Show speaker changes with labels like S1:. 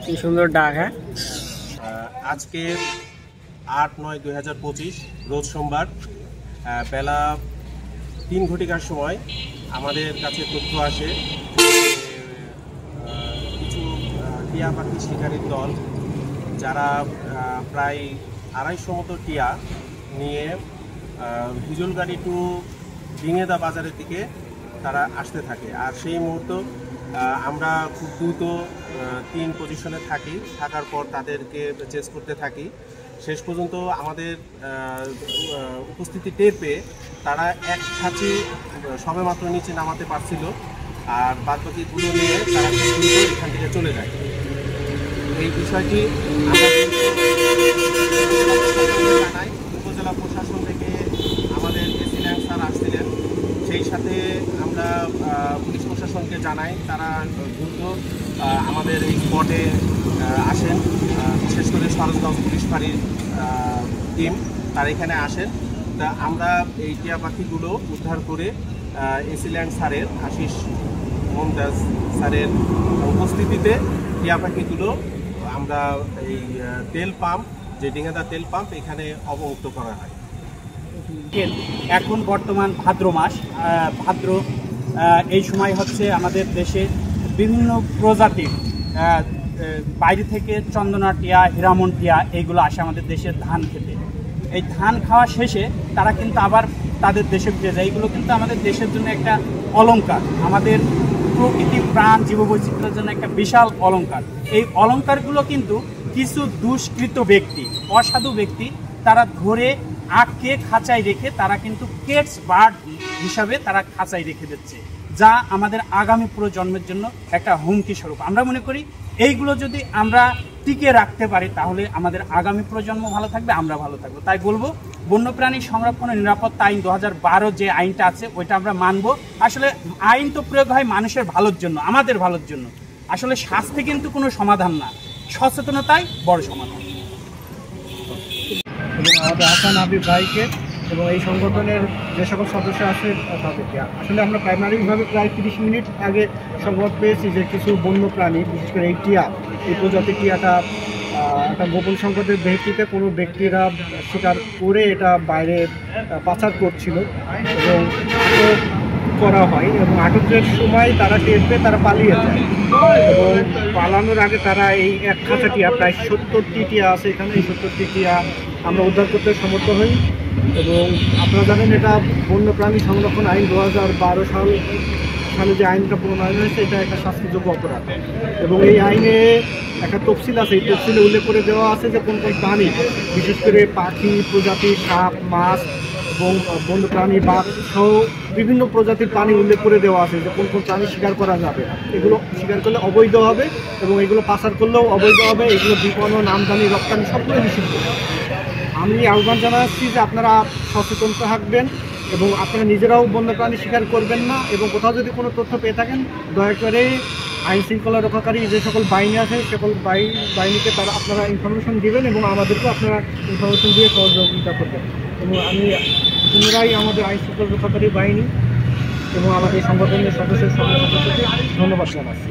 S1: কি সুন্দর ডাক। হ্যাঁ,
S2: আজকে 8/9/2025 রোজ সোমবার বেলা 3 ঘটিকার সময় আমাদের কাছে তথ্য আসে কিছু টিয়া পাখি শিকারীর দল যারা প্রায় 250 মতো টিয়া নিয়ে হিজলগাড়ি টু ডিঙেদা বাজারের দিকে তারা আসতে থাকে। আর সেই মুহূর্তে আমরা খুব দ্রুত 3 পজিশনে থাকার পর তাদেরকে চেস করতে থাকি। শেষ পর্যন্ত আমাদের উপস্থিতি টের পেয়ে তারা এক ছাঁচে সবেমাত্র নিচে নামাতে পারছিল, আর বাদবাকিগুলো নিয়ে তারা খুব দ্রুত এখান থেকে চলে যায়। এই বিষয়টি আমরা জানাই। উপজেলা প্রশাসন থেকে আমাদের এসিল্যাং স্যার আসছিলেন, সেই সাথে আমরা পুলিশ প্রশাসনকে জানাই। তারা দ্রুত আমাদের এই স্পটে আসেন, বিশেষ করে সরজগঞ্জ পুলিশ ফাঁড়ির টিম তারা এখানে আসেন। তা আমরা এই টিয়া পাখিগুলো উদ্ধার করে এসিল্যাং স্যারের আশিস মমতাজ স্যারের উপস্থিতিতে টিয়া পাখিগুলো আমরা এই তেল পাম্প, যে ডিঙেদা তেল পাম্প, এখানে অবমুক্ত করা হয়।
S3: এখন বর্তমান ভাদ্র মাস, ভাদ্র এই সময় হচ্ছে আমাদের দেশে বিভিন্ন প্রজাতির বাইরে থেকে চন্দনা টিয়া, হীরামন টিয়া এইগুলো আসে আমাদের দেশের ধান খেতে। এই ধান খাওয়া শেষে তারা কিন্তু আবার তাদের দেশে ফিরে যায়। এইগুলো কিন্তু আমাদের দেশের জন্য একটা অলংকার, আমাদের প্রকৃতি, প্রাণ, জীববৈচিত্র্যের জন্য একটা বিশাল অলংকার। এই অলংকারগুলো কিন্তু কিছু দুষ্কৃত ব্যক্তি, অসাধু ব্যক্তি তারা ধরে আটকে খাঁচায় রেখে তারা কিন্তু কেটস বার্ড হিসাবে তারা খাঁচায় রেখে দিচ্ছে, যা আমাদের আগামী প্রজন্মের জন্য একটা হুমকি স্বরূপ। আমরা মনে করি এইগুলো যদি আমরা টিকে রাখতে পারি তাহলে আমাদের আগামী প্রজন্ম ভালো থাকবে, আমরা ভালো থাকবো। তাই বলবো, বন্যপ্রাণী সংরক্ষণ ও নিরাপত্তা আইন 2012 যে আইনটা আছে ওইটা আমরা মানব। আসলে আইন তো প্রয়োগ হয় মানুষের ভালোর জন্য, আমাদের ভালোর জন্য। আসলে শাস্তি কিন্তু কোনো সমাধান না, সচেতনতাই বড় সমাধান।
S4: এবং আমাদের হাসান হাবিব ভাইকে এবং এই সংগঠনের যে সকল সদস্য আছে তাদেরকে। আসলে আমরা প্রাইমারিভাবে প্রায় 30 মিনিট আগে সংবাদ পেয়েছি যে কিছু বন্য প্রাণী, বিশেষ করে এই টিয়া, এই প্রজাতির টিয়াটা একটা গোপন সংকটের ভিত্তিতে কোনো ব্যক্তিরা শিকার করে এটা বাইরে পাচার করছিল এবং আটক করা হয়। এবং আটকের সময় তারা টের পেয়ে তারা পালিয়ে যায় এবং পালানোর আগে তারা এই এক খাঁচা টিয়া, প্রায় 70টি টিয়া আছে এখানে, এই 70টি টিয়া আমরা উদ্ধার করতে সমর্থ হই। এবং আপনারা জানেন এটা বন্যপ্রাণী সংরক্ষণ আইন 2012 সালে যে আইনটা প্রণয়ন হয়েছে, এটা একটা শাস্তিযোগ্য অপরাধ। এবং এই আইনে একটা তফসিল আছে, এই তফসিলে উল্লেখ করে দেওয়া আছে যে কোন কোন প্রাণী, বিশেষ করে পাখি প্রজাতি, সাপ, মাছ এবং বন্যপ্রাণী, বাঘ সহ বিভিন্ন প্রজাতির প্রাণী উল্লেখ করে দেওয়া আছে যে কোন কোন প্রাণী শিকার করা যাবে। এগুলো শিকার করলে অবৈধ হবে এবং এগুলো পাচার করলেও অবৈধ হবে। এগুলো বিপণন, আমদানি, রপ্তানি সবগুলো নিষিদ্ধ। আমি আহ্বান জানাচ্ছি যে আপনারা সচেতন থাকবেন এবং আপনারা নিজেরাও বন্যপ্রাণী শিকার করবেন না। এবং কোথাও যদি কোনো তথ্য পেয়ে থাকেন দয়া করে আইন শৃঙ্খলা রক্ষাকারী যে সকল বাহিনী আছে সকল বাহিনীকে তারা আপনারা ইনফরমেশন দিবেন এবং আমাদেরকেও আপনারা ইনফরমেশন দিয়ে সহযোগিতা করবেন। এবং আমি পুনরায় আমাদের আইন শৃঙ্খলা রক্ষাকারী বাহিনী এবং আমাদের সংগঠনের সদস্যদের সকল সদস্যকে ধন্যবাদ জানাচ্ছি।